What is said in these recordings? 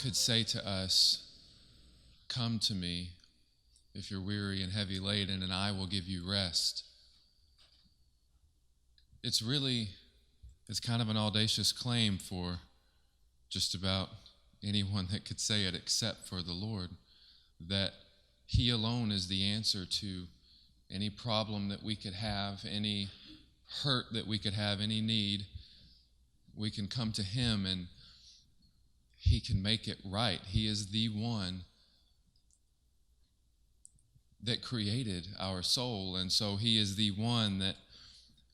could say to us, "Come to me if you're weary and heavy laden, and I will give you rest." It's kind of an audacious claim for just about anyone that could say it except for the Lord, that He alone is the answer to any problem that we could have, any hurt that we could have, any need. We can come to Him and He can make it right. He is the one that created our soul, and so He is the one that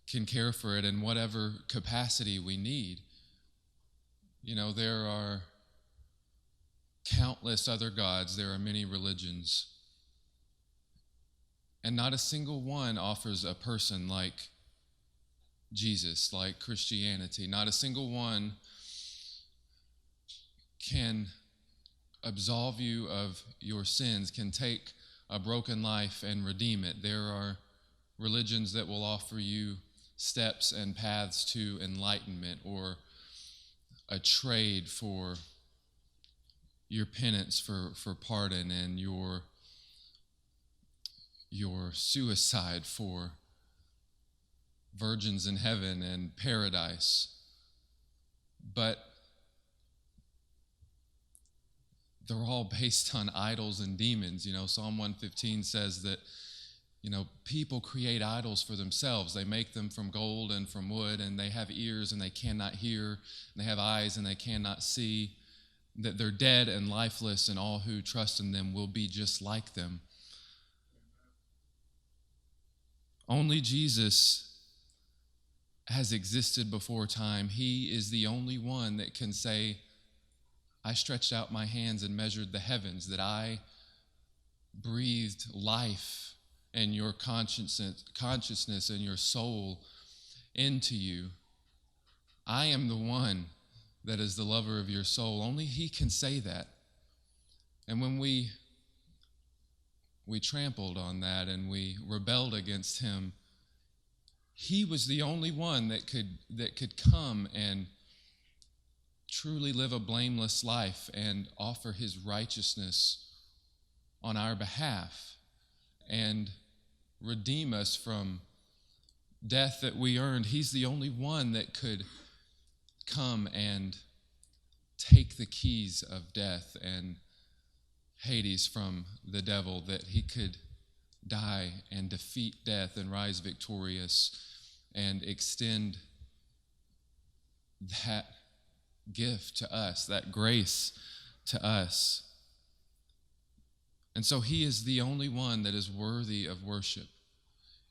can care for it in whatever capacity we need. You know, there are countless other gods, there are many religions, and not a single one offers a person like Jesus, like Christianity. Not a single one can absolve you of your sins, can take a broken life and redeem it. There are religions that will offer you steps and paths to enlightenment, or a trade for your penance for pardon, and your suicide for virgins in heaven and paradise. But they're all based on idols and demons. You know, Psalm 115 says that, you know, people create idols for themselves. They make them from gold and from wood, and they have ears and they cannot hear, and they have eyes and they cannot see, that they're dead and lifeless, and all who trust in them will be just like them. Only Jesus has existed before time. He is the only one that can say, "I stretched out my hands and measured the heavens," that I breathed life and your consciousness and your soul into you. I am the one that is the lover of your soul. Only He can say that. And when we trampled on that and we rebelled against Him, He was the only one that could come and truly live a blameless life and offer His righteousness on our behalf and redeem us from death that we earned. He's the only one that could come and take the keys of death and Hades from the devil, that He could die and defeat death and rise victorious and extend that gift to us, that grace to us. And so He is the only one that is worthy of worship.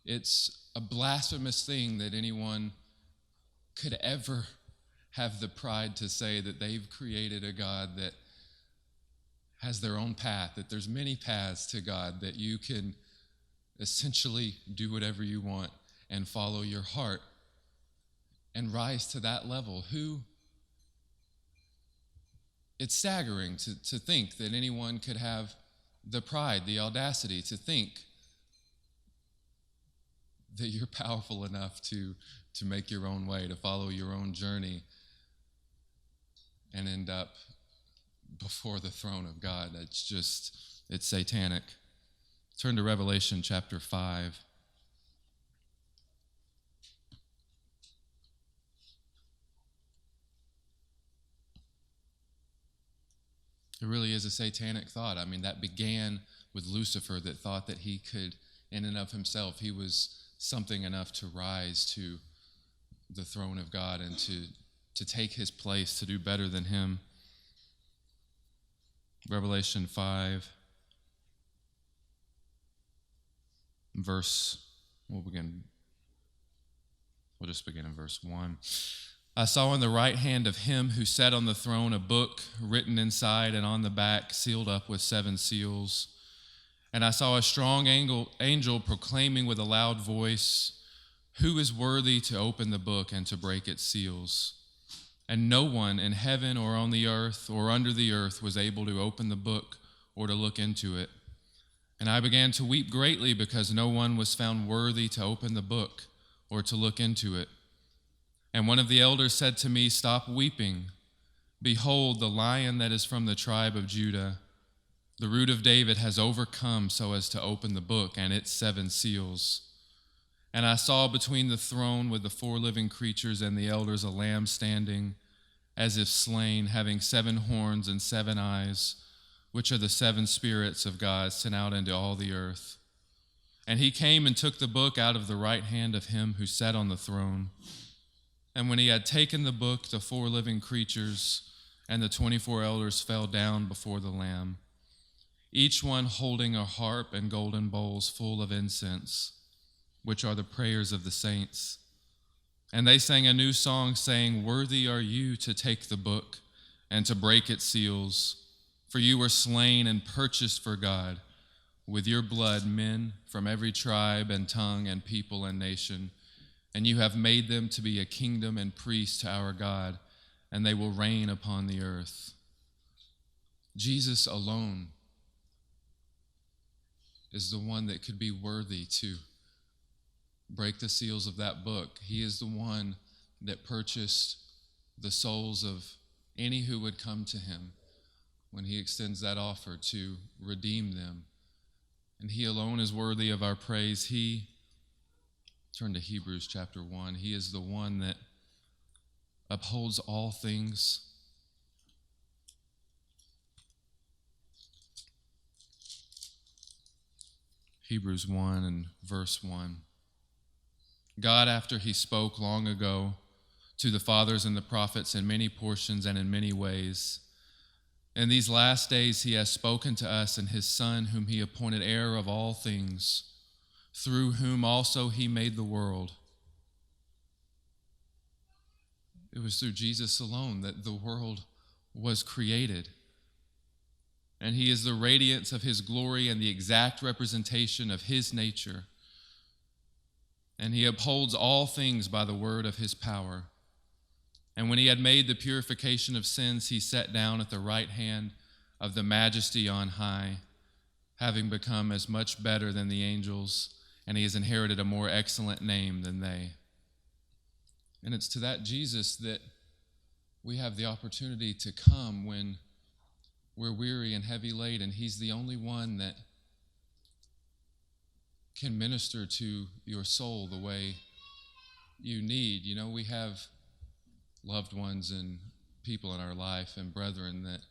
It's a blasphemous thing that anyone could ever have the pride to say that they've created a God that has their own path, that there's many paths to God, that you can essentially do whatever you want and follow your heart and rise to that level. It's staggering to think that anyone could have the pride, the audacity to think that you're powerful enough to make your own way, to follow your own journey and end up before the throne of God. It's satanic. Turn to Revelation chapter 5. It really is a satanic thought. I mean, that began with Lucifer, that thought that he could, in and of himself, he was something enough to rise to the throne of God and to take His place, to do better than Him. Revelation 5, we'll just begin in verse 1. I saw in the right hand of Him who sat on the throne a book written inside and on the back, sealed up with 7 seals. And I saw a strong angel proclaiming with a loud voice, "Who is worthy to open the book and to break its seals?" And no one in heaven or on the earth or under the earth was able to open the book or to look into it. And I began to weep greatly because no one was found worthy to open the book or to look into it. And one of the elders said to me, "Stop weeping." Behold, the Lion that is from the tribe of Judah, the Root of David, has overcome so as to open the book and its 7 seals. And I saw between the throne with the 4 living creatures and the elders a lamb standing as if slain, having 7 horns and 7 eyes, which are the 7 spirits of God sent out into all the earth. And he came and took the book out of the right hand of him who sat on the throne. And when he had taken the book, the 4 living creatures and the 24 elders fell down before the Lamb, each one holding a harp and golden bowls full of incense, which are the prayers of the saints. And they sang a new song, saying, "Worthy are you to take the book and to break its seals, for you were slain and purchased for God with your blood men from every tribe and tongue and people and nation, and you have made them to be a kingdom and priests to our God, and they will reign upon the earth." Jesus alone is the one that could be worthy to break the seals of that book. He is the one that purchased the souls of any who would come to him when he extends that offer to redeem them. And he alone is worthy of our praise. Turn to Hebrews chapter 1. He is the one that upholds all things. Hebrews 1 and verse 1. God, after he spoke long ago to the fathers and the prophets in many portions and in many ways, in these last days he has spoken to us in his Son, whom he appointed heir of all things, through whom also he made the world. It was through Jesus alone that the world was created. And he is the radiance of his glory and the exact representation of his nature. And he upholds all things by the word of his power. And when he had made the purification of sins, he sat down at the right hand of the Majesty on high, having become as much better than the angels, and he has inherited a more excellent name than they. And it's to that Jesus that we have the opportunity to come when we're weary and heavy laden. He's the only one that can minister to your soul the way you need. You know, we have loved ones and people in our life and brethren that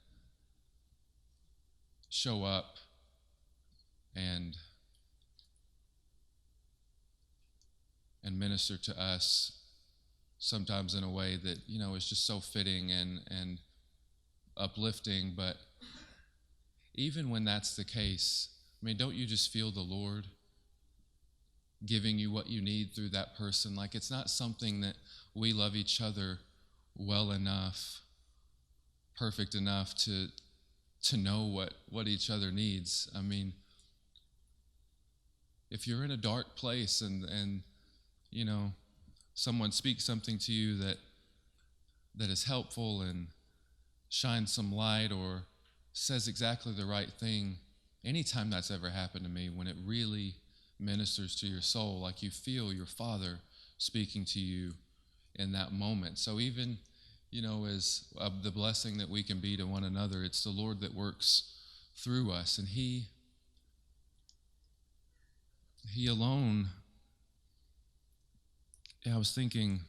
show up and minister to us, sometimes in a way that, you know, is just so fitting and uplifting. But even when that's the case, I mean, don't you just feel the Lord giving you what you need through that person? Like, it's not something that we love each other well enough, perfect enough to know what each other needs. I mean, if you're in a dark place and you know, someone speaks something to you that is helpful and shines some light or says exactly the right thing, anytime that's ever happened to me, when it really ministers to your soul, like you feel your Father speaking to you in that moment. So even, you know, as the blessing that we can be to one another, it's the Lord that works through us, and He alone. Yeah, I was thinking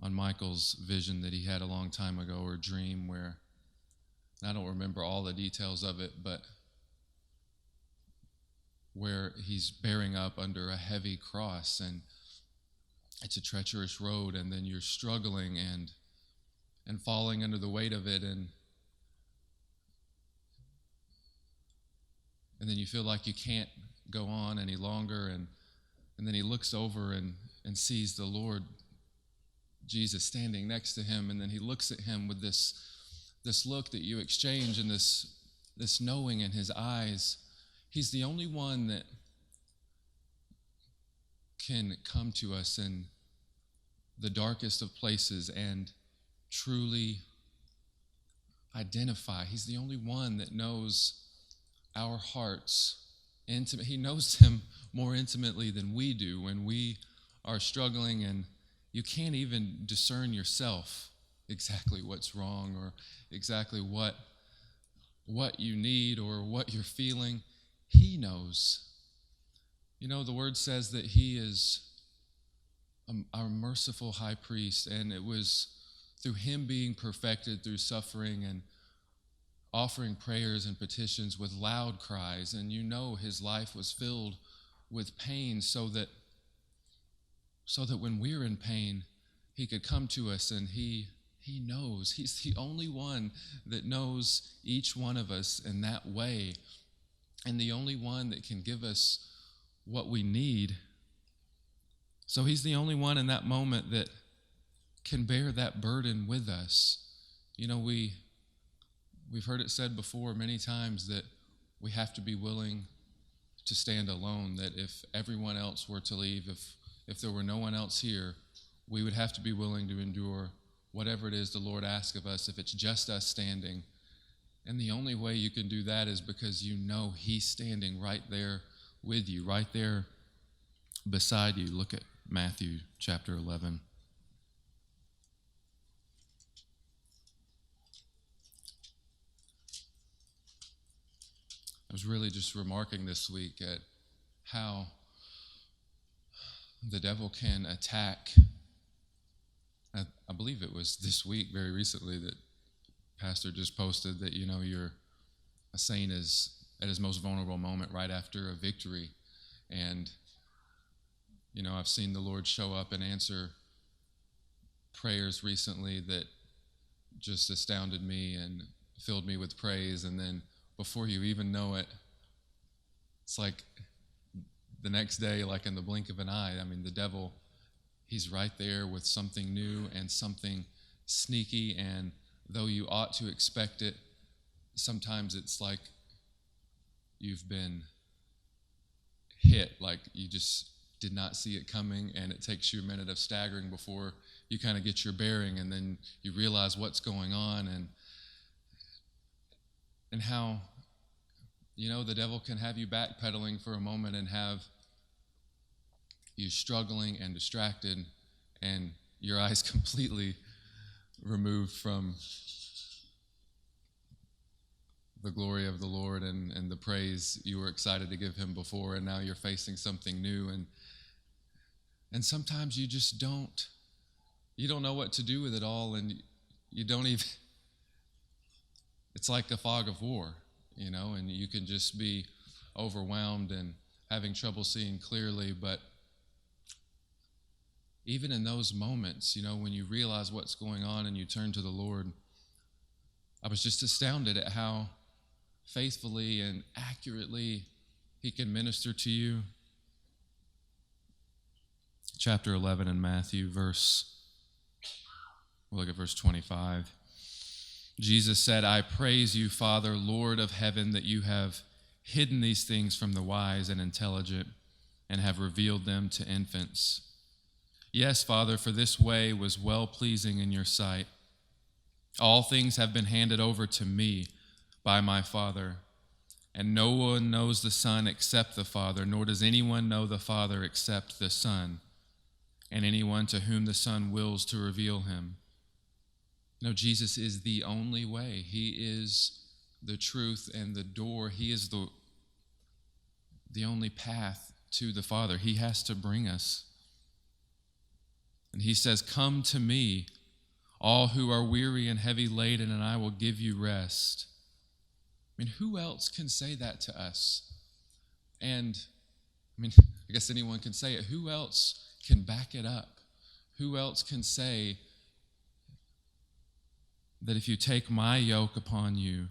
on Michael's vision that he had a long time ago, or dream, where, and I don't remember all the details of it, but where he's bearing up under a heavy cross, and it's a treacherous road, and then you're struggling and falling under the weight of it, and then you feel like you can't go on any longer, and then he looks over and sees the Lord Jesus standing next to him, and then he looks at him with this look that you exchange, and this knowing in his eyes. He's the only one that can come to us in the darkest of places and truly identify. He's the only one that knows our hearts intimate. He knows them more intimately than we do when we are struggling and you can't even discern yourself. exactly what's wrong or exactly what you need or what you're feeling. He knows. The word says that he is our merciful high priest, and it was through him being perfected through suffering and offering prayers and petitions with loud cries, and his life was filled with pain so that when we're in pain, he could come to us, and he knows. He's the only one that knows each one of us in that way, and the only one that can give us what we need. So he's the only one in that moment that can bear that burden with us. We've heard it said before many times that we have to be willing to stand alone, that if everyone else were to leave, if there were no one else here, we would have to be willing to endure whatever it is the Lord asks of us if it's just us standing. And the only way you can do that is because he's standing right there with you, right there beside you. Look at Matthew chapter 11. I was really just remarking this week at how the devil can attack. I believe it was this week, very recently, that Pastor just posted that, a saint is at his most vulnerable moment right after a victory. And, I've seen the Lord show up and answer prayers recently that just astounded me and filled me with praise. And then before you even know it, it's like the next day, like in the blink of an eye, the devil, he's right there with something new and something sneaky, and though you ought to expect it, sometimes it's like you've been hit, like you just did not see it coming, and it takes you a minute of staggering before you kind of get your bearing, and then you realize what's going on, and how the devil can have you backpedaling for a moment and have you struggling and distracted and your eyes completely removed from the glory of the Lord and the praise you were excited to give him before, and now you're facing something new, and sometimes you just don't know what to do with it all, and you don't even, it's like a fog of war, and you can just be overwhelmed and having trouble seeing clearly. But even in those moments, when you realize what's going on and you turn to the Lord, I was just astounded at how faithfully and accurately he can minister to you. Chapter 11 in Matthew, we'll look at verse 25. Jesus said, "I praise you, Father, Lord of heaven, that you have hidden these things from the wise and intelligent and have revealed them to infants. Yes, Father, for this way was well-pleasing in your sight. All things have been handed over to me by my Father, and no one knows the Son except the Father, nor does anyone know the Father except the Son, and anyone to whom the Son wills to reveal him." No, Jesus is the only way. He is the truth and the door. He is the only path to the Father. He has to bring us. And he says, "Come to me, all who are weary and heavy laden, and I will give you rest." Who else can say that to us? And, I guess anyone can say it. Who else can back it up? Who else can say that if you take my yoke upon you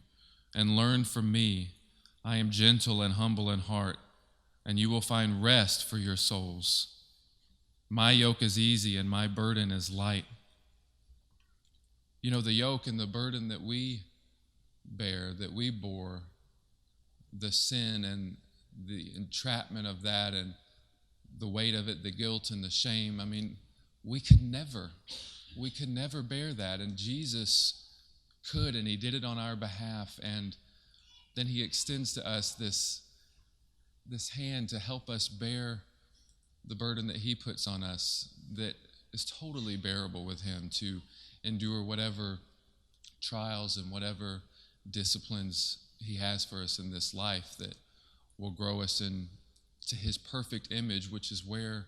and learn from me, I am gentle and humble in heart, and you will find rest for your souls. My yoke is easy and my burden is light. The yoke and the burden that we bear, that we bore, the sin and the entrapment of that and the weight of it, the guilt and the shame, we could never bear that. And Jesus could, and he did it on our behalf. And then he extends to us this hand to help us bear the burden that he puts on us that is totally bearable with him, to endure whatever trials and whatever disciplines he has for us in this life that will grow us into his perfect image, which is where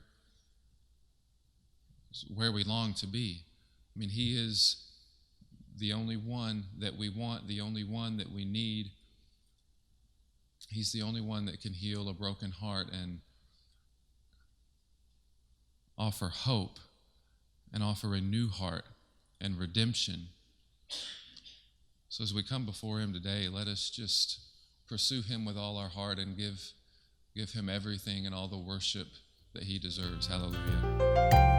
we long to be. I mean, he is the only one that we want, the only one that we need. He's the only one that can heal a broken heart and offer hope and offer a new heart and redemption. So as we come before him today, let us just pursue him with all our heart and give him everything and all the worship that he deserves. Hallelujah.